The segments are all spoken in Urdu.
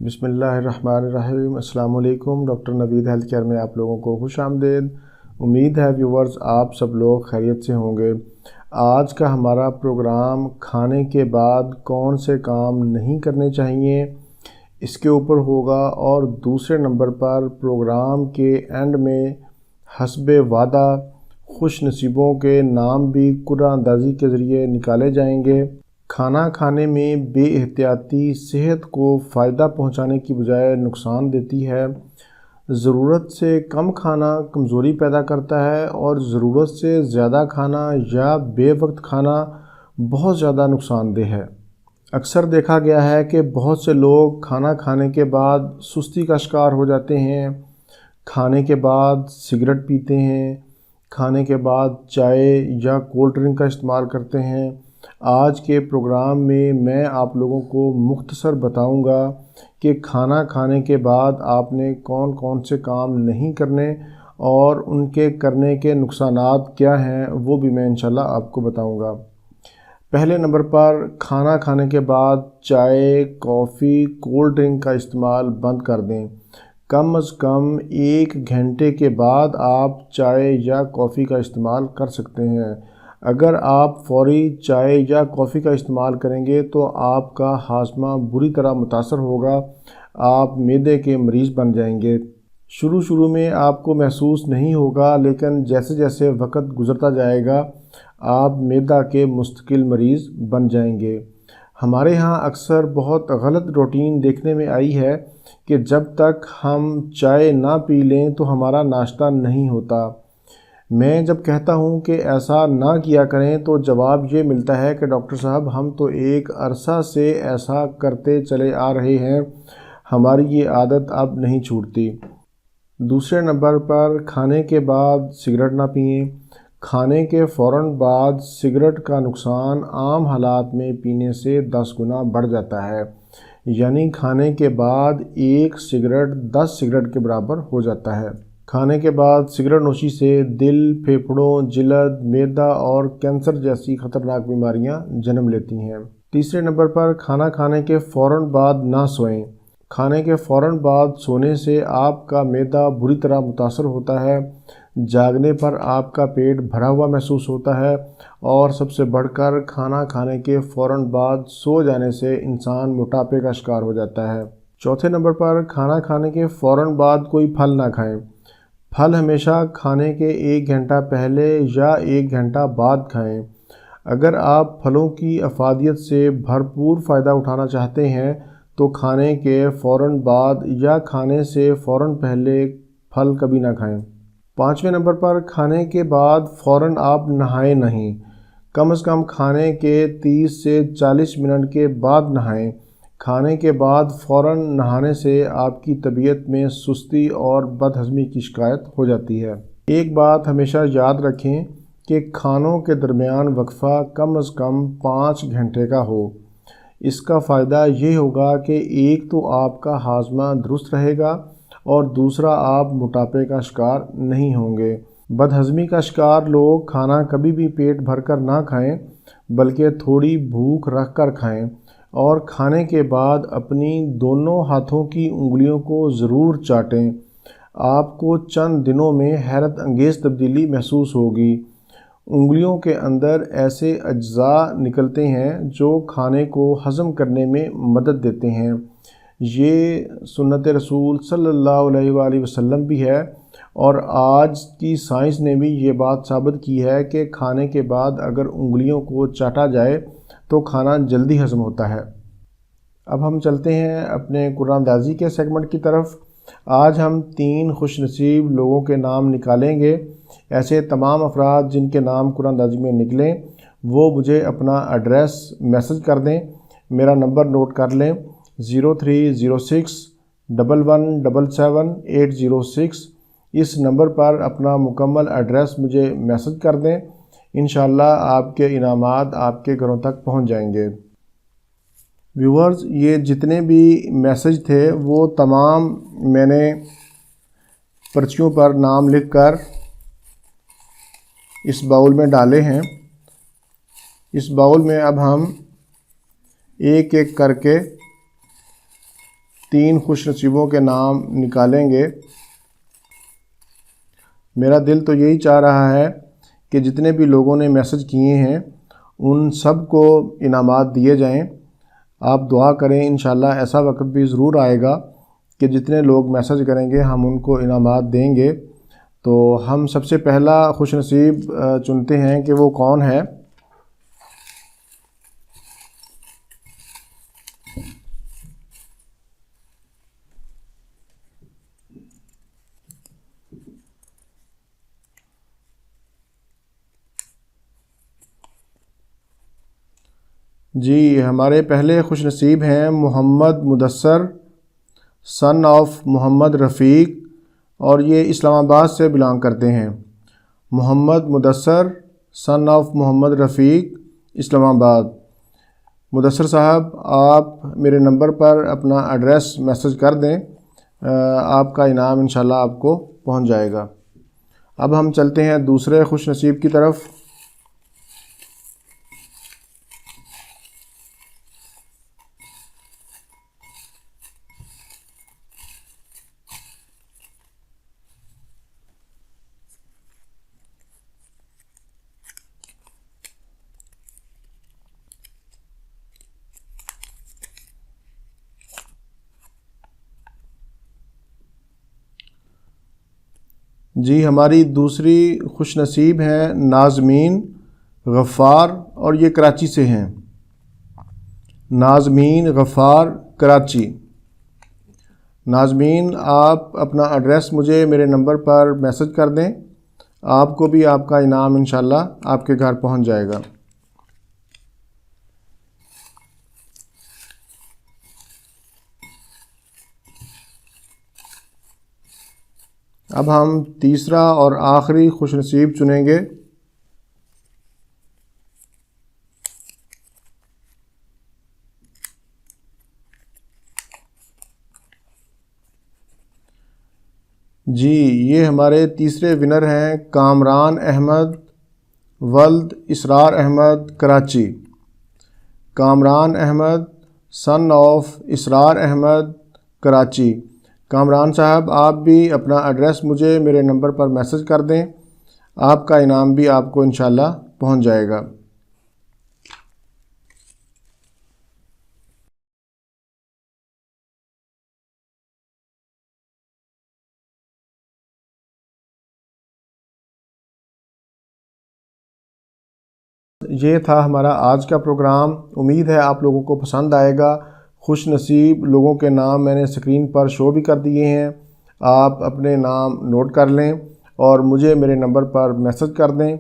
بسم اللہ الرحمن الرحیم۔ السلام علیکم۔ ڈاکٹر نوید ہیلتھ کیئر میں آپ لوگوں کو خوش آمدید۔ امید ہے ویورز آپ سب لوگ خیریت سے ہوں گے۔ آج کا ہمارا پروگرام کھانے کے بعد کون سے کام نہیں کرنے چاہیے اس کے اوپر ہوگا، اور دوسرے نمبر پر پروگرام کے اینڈ میں حسب وعدہ خوش نصیبوں کے نام بھی قرعہ اندازی کے ذریعے نکالے جائیں گے۔ کھانا کھانے میں بے احتیاطی صحت کو فائدہ پہنچانے کی بجائے نقصان دیتی ہے۔ ضرورت سے کم کھانا کمزوری پیدا کرتا ہے، اور ضرورت سے زیادہ کھانا یا بے وقت کھانا بہت زیادہ نقصان دہ ہے۔ اکثر دیکھا گیا ہے کہ بہت سے لوگ کھانا کھانے کے بعد سستی کا شکار ہو جاتے ہیں، کھانے کے بعد سگریٹ پیتے ہیں، کھانے کے بعد چائے یا کولڈ ڈرنک کا استعمال کرتے ہیں۔ آج کے پروگرام میں آپ لوگوں کو مختصر بتاؤں گا کہ کھانا کھانے کے بعد آپ نے کون کون سے کام نہیں کرنے، اور ان کے کرنے کے نقصانات کیا ہیں وہ بھی میں انشاءاللہ آپ کو بتاؤں گا۔ پہلے نمبر پر کھانا کھانے کے بعد چائے، کافی، کولڈ ڈرنک کا استعمال بند کر دیں۔ کم از کم 1 گھنٹے کے بعد آپ چائے یا کافی کا استعمال کر سکتے ہیں۔ اگر آپ فوری چائے یا کافی کا استعمال کریں گے تو آپ کا ہاضمہ بری طرح متاثر ہوگا، آپ معدے کے مریض بن جائیں گے۔ شروع میں آپ کو محسوس نہیں ہوگا، لیکن جیسے جیسے وقت گزرتا جائے گا آپ معدہ کے مستقل مریض بن جائیں گے۔ ہمارے ہاں اکثر بہت غلط روٹین دیکھنے میں آئی ہے کہ جب تک ہم چائے نہ پی لیں تو ہمارا ناشتہ نہیں ہوتا۔ میں جب کہتا ہوں کہ ایسا نہ کیا کریں تو جواب یہ ملتا ہے کہ ڈاکٹر صاحب ہم تو ایک عرصہ سے ایسا کرتے چلے آ رہے ہیں، ہماری یہ عادت اب نہیں چھوٹتی۔ دوسرے نمبر پر کھانے کے بعد سگریٹ نہ پئیں۔ کھانے کے فوراً بعد سگریٹ کا نقصان عام حالات میں پینے سے 10 گنا بڑھ جاتا ہے، یعنی کھانے کے بعد 1 سگریٹ 10 سگریٹ کے برابر ہو جاتا ہے۔ کھانے کے بعد سگریٹ نوشی سے دل، پھیپھڑوں، جلد، معدہ اور کینسر جیسی خطرناک بیماریاں جنم لیتی ہیں۔ تیسرے نمبر پر کھانا کھانے کے فوراً بعد نہ سوئیں۔ کھانے کے فوراً بعد سونے سے آپ کا معدہ بری طرح متاثر ہوتا ہے، جاگنے پر آپ کا پیٹ بھرا ہوا محسوس ہوتا ہے، اور سب سے بڑھ کر کھانا کھانے کے فوراً بعد سو جانے سے انسان موٹاپے کا شکار ہو جاتا ہے۔ چوتھے نمبر پر کھانا کھانے کے فوراً بعد کوئی پھل نہ کھائیں۔ پھل ہمیشہ کھانے کے 1 گھنٹہ پہلے یا 1 گھنٹہ بعد کھائیں۔ اگر آپ پھلوں کی افادیت سے بھرپور فائدہ اٹھانا چاہتے ہیں تو کھانے کے فوراً بعد یا کھانے سے فوراً پہلے پھل کبھی نہ کھائیں۔ 5ویں نمبر پر کھانے کے بعد فوراً آپ نہائیں نہیں، کم از کم کھانے کے 30 سے 40 منٹ کے بعد نہائیں۔ کھانے کے بعد فوراً نہانے سے آپ کی طبیعت میں سستی اور بد ہضمی کی شکایت ہو جاتی ہے۔ ایک بات ہمیشہ یاد رکھیں کہ کھانوں کے درمیان وقفہ کم از کم 5 گھنٹے کا ہو۔ اس کا فائدہ یہ ہوگا کہ ایک تو آپ کا ہاضمہ درست رہے گا، اور دوسرا آپ موٹاپے کا شکار نہیں ہوں گے۔ بد ہضمی کا شکار لوگ کھانا کبھی بھی پیٹ بھر کر نہ کھائیں، بلکہ تھوڑی بھوک رکھ کر کھائیں، اور کھانے کے بعد اپنی دونوں ہاتھوں کی انگلیوں کو ضرور چاٹیں۔ آپ کو چند دنوں میں حیرت انگیز تبدیلی محسوس ہوگی۔ انگلیوں کے اندر ایسے اجزاء نکلتے ہیں جو کھانے کو ہضم کرنے میں مدد دیتے ہیں۔ یہ سنت رسول صلی اللہ علیہ وآلہ وسلم بھی ہے، اور آج کی سائنس نے بھی یہ بات ثابت کی ہے کہ کھانے کے بعد اگر انگلیوں کو چاٹا جائے تو کھانا جلدی ہضم ہوتا ہے۔ اب ہم چلتے ہیں اپنے قرآن اندازی کے سیگمنٹ کی طرف۔ آج ہم 3 خوش نصیب لوگوں کے نام نکالیں گے۔ ایسے تمام افراد جن کے نام قرآن اندازی میں نکلیں وہ مجھے اپنا ایڈریس میسج کر دیں۔ میرا نمبر نوٹ کر لیں، 0306 1177 806۔ اس نمبر پر اپنا مکمل ایڈریس مجھے میسج کر دیں، انشاءاللہ آپ کے انعامات آپ کے گھروں تک پہنچ جائیں گے۔ ویورز، یہ جتنے بھی میسج تھے وہ تمام میں نے پرچیوں پر نام لکھ کر اس باؤل میں ڈالے ہیں۔ اس باؤل میں اب ہم ایک ایک کر کے 3 خوش نصیبوں کے نام نکالیں گے۔ میرا دل تو یہی چاہ رہا ہے کہ جتنے بھی لوگوں نے میسج کیے ہیں ان سب کو انعامات دیے جائیں۔ آپ دعا کریں، انشاءاللہ ایسا وقت بھی ضرور آئے گا کہ جتنے لوگ میسج کریں گے ہم ان کو انعامات دیں گے۔ تو ہم سب سے پہلا خوش نصیب چنتے ہیں کہ وہ کون ہے۔ جی، ہمارے پہلے خوش نصیب ہیں محمد مدثر سن آف محمد رفیق، اور یہ اسلام آباد سے بلانگ کرتے ہیں۔ محمد مدثر سن آف محمد رفیق، اسلام آباد۔ مدثر صاحب، آپ میرے نمبر پر اپنا ایڈریس میسج کر دیں، آپ کا انعام انشاءاللہ آپ کو پہنچ جائے گا۔ اب ہم چلتے ہیں دوسرے خوش نصیب کی طرف۔ جی، ہماری دوسری خوش نصیب ہیں نازمین غفار، اور یہ کراچی سے ہیں۔ نازمین غفار، کراچی۔ نازمین، آپ اپنا ایڈریس مجھے میرے نمبر پر میسج کر دیں، آپ کو بھی آپ کا انعام انشاءاللہ آپ کے گھر پہنچ جائے گا۔ اب ہم تیسرا اور آخری خوش نصیب چنیں گے۔ جی، یہ ہمارے تیسرے ونر ہیں کامران احمد ولد اسرار احمد، کراچی۔ کامران احمد سن آف اسرار احمد، کراچی۔ کامران صاحب، آپ بھی اپنا ایڈریس مجھے میرے نمبر پر میسج کر دیں، آپ کا انعام بھی آپ کو انشاءاللہ پہنچ جائے گا۔ یہ تھا ہمارا آج کا پروگرام، امید ہے آپ لوگوں کو پسند آئے گا۔ خوش نصیب لوگوں کے نام میں نے اسکرین پر شو بھی کر دیے ہیں، آپ اپنے نام نوٹ کر لیں اور مجھے میرے نمبر پر میسج کر دیں۔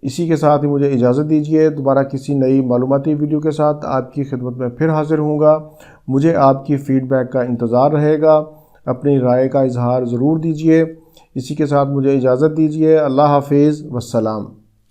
اسی کے ساتھ ہی مجھے اجازت دیجیے، دوبارہ کسی نئی معلوماتی ویڈیو کے ساتھ آپ کی خدمت میں پھر حاضر ہوں گا۔ مجھے آپ کی فیڈ بیک کا انتظار رہے گا، اپنی رائے کا اظہار ضرور دیجیے۔ اسی کے ساتھ مجھے اجازت دیجیے، اللہ حافظ، والسلام۔